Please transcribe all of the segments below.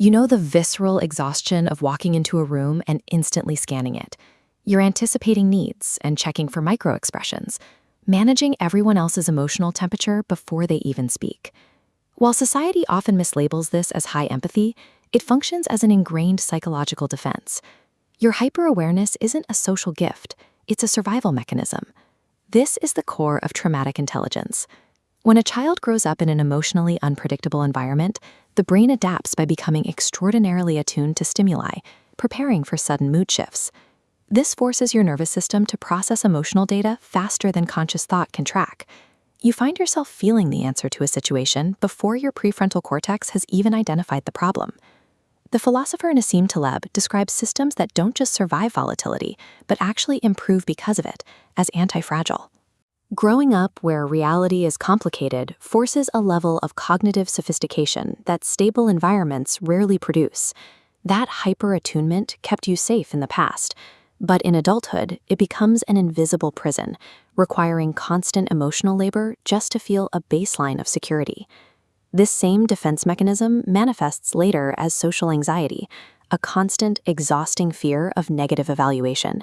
You know the visceral exhaustion of walking into a room and instantly scanning it. You're anticipating needs and checking for microexpressions, managing everyone else's emotional temperature before they even speak. While society often mislabels this as high empathy, it functions as an ingrained psychological defense. Your hyper-awareness isn't a social gift, it's a survival mechanism. This is the core of traumatic intelligence. When a child grows up in an emotionally unpredictable environment, the brain adapts by becoming extraordinarily attuned to stimuli, preparing for sudden mood shifts. This forces your nervous system to process emotional data faster than conscious thought can track. You find yourself feeling the answer to a situation before your prefrontal cortex has even identified the problem. The philosopher Nassim Taleb describes systems that don't just survive volatility, but actually improve because of it, as anti-fragile. Growing up where reality is complicated forces a level of cognitive sophistication that stable environments rarely produce. That hyper-attunement kept you safe in the past, but in adulthood, it becomes an invisible prison, requiring constant emotional labor just to feel a baseline of security. This same defense mechanism manifests later as social anxiety, a constant, exhausting fear of negative evaluation.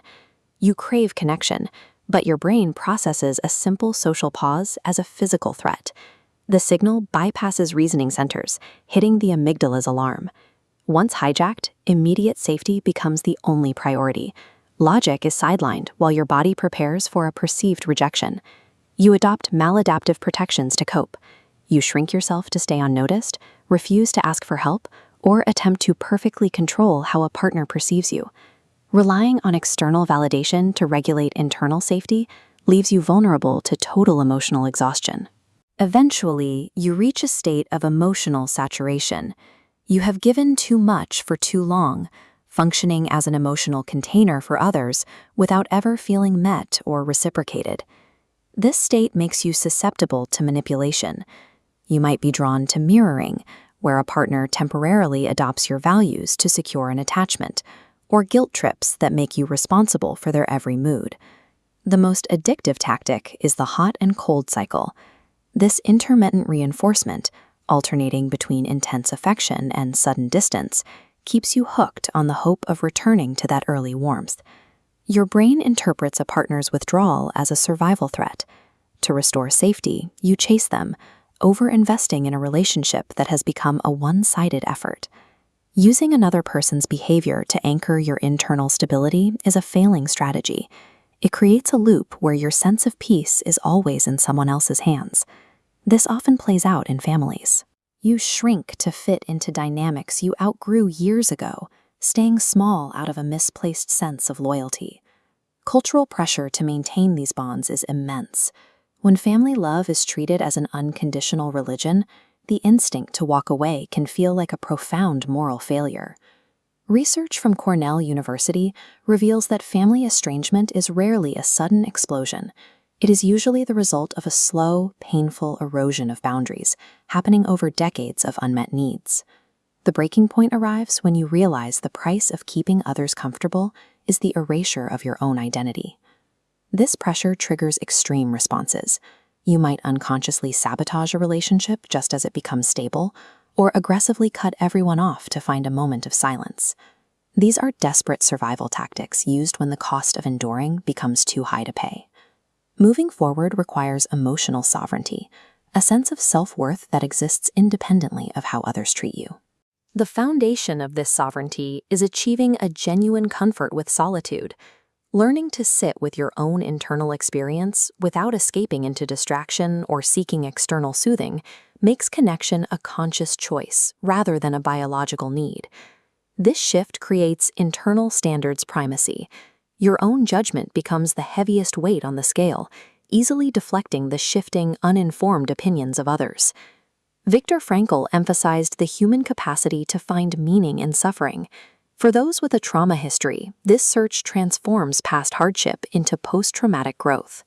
You crave connection, but your brain processes a simple social pause as a physical threat. The signal bypasses reasoning centers, hitting the amygdala's alarm. Once hijacked, immediate safety becomes the only priority. Logic is sidelined while your body prepares for a perceived rejection. You adopt maladaptive protections to cope. You shrink yourself to stay unnoticed, refuse to ask for help, or attempt to perfectly control how a partner perceives you. Relying on external validation to regulate internal safety leaves you vulnerable to total emotional exhaustion. Eventually, you reach a state of emotional saturation. You have given too much for too long, functioning as an emotional container for others without ever feeling met or reciprocated. This state makes you susceptible to manipulation. You might be drawn to mirroring, where a partner temporarily adopts your values to secure an attachment, or guilt trips that make you responsible for their every mood. The most addictive tactic is the hot and cold cycle. This intermittent reinforcement, alternating between intense affection and sudden distance, keeps you hooked on the hope of returning to that early warmth. Your brain interprets a partner's withdrawal as a survival threat. To restore safety, you chase them, over-investing in a relationship that has become a one-sided effort. Using another person's behavior to anchor your internal stability is a failing strategy. It creates a loop where your sense of peace is always in someone else's hands. This often plays out in families. You shrink to fit into dynamics you outgrew years ago, staying small out of a misplaced sense of loyalty. Cultural pressure to maintain these bonds is immense. When family love is treated as an unconditional religion, the instinct to walk away can feel like a profound moral failure. Research from Cornell University reveals that family estrangement is rarely a sudden explosion. It is usually the result of a slow, painful erosion of boundaries, happening over decades of unmet needs. The breaking point arrives when you realize the price of keeping others comfortable is the erasure of your own identity. This pressure triggers extreme responses. You might unconsciously sabotage a relationship just as it becomes stable, or aggressively cut everyone off to find a moment of silence. These are desperate survival tactics used when the cost of enduring becomes too high to pay. Moving forward requires emotional sovereignty, a sense of self-worth that exists independently of how others treat you. The foundation of this sovereignty is achieving a genuine comfort with solitude. Learning to sit with your own internal experience without escaping into distraction or seeking external soothing makes connection a conscious choice rather than a biological need. This shift creates internal standards primacy. Your own judgment becomes the heaviest weight on the scale, easily deflecting the shifting, uninformed opinions of others. Viktor Frankl emphasized the human capacity to find meaning in suffering. For those with a trauma history, this search transforms past hardship into post-traumatic growth.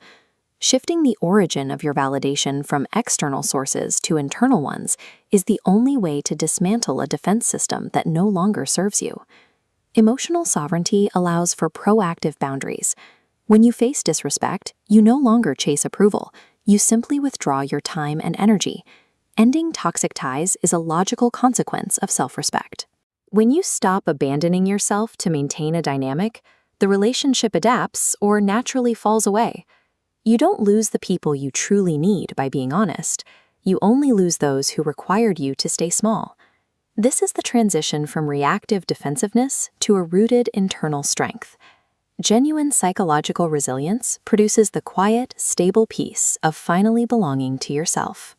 Shifting the origin of your validation from external sources to internal ones is the only way to dismantle a defense system that no longer serves you. Emotional sovereignty allows for proactive boundaries. When you face disrespect, you no longer chase approval, you simply withdraw your time and energy. Ending toxic ties is a logical consequence of self-respect. When you stop abandoning yourself to maintain a dynamic, the relationship adapts or naturally falls away. You don't lose the people you truly need by being honest. You only lose those who required you to stay small. This is the transition from reactive defensiveness to a rooted internal strength. Genuine psychological resilience produces the quiet, stable peace of finally belonging to yourself.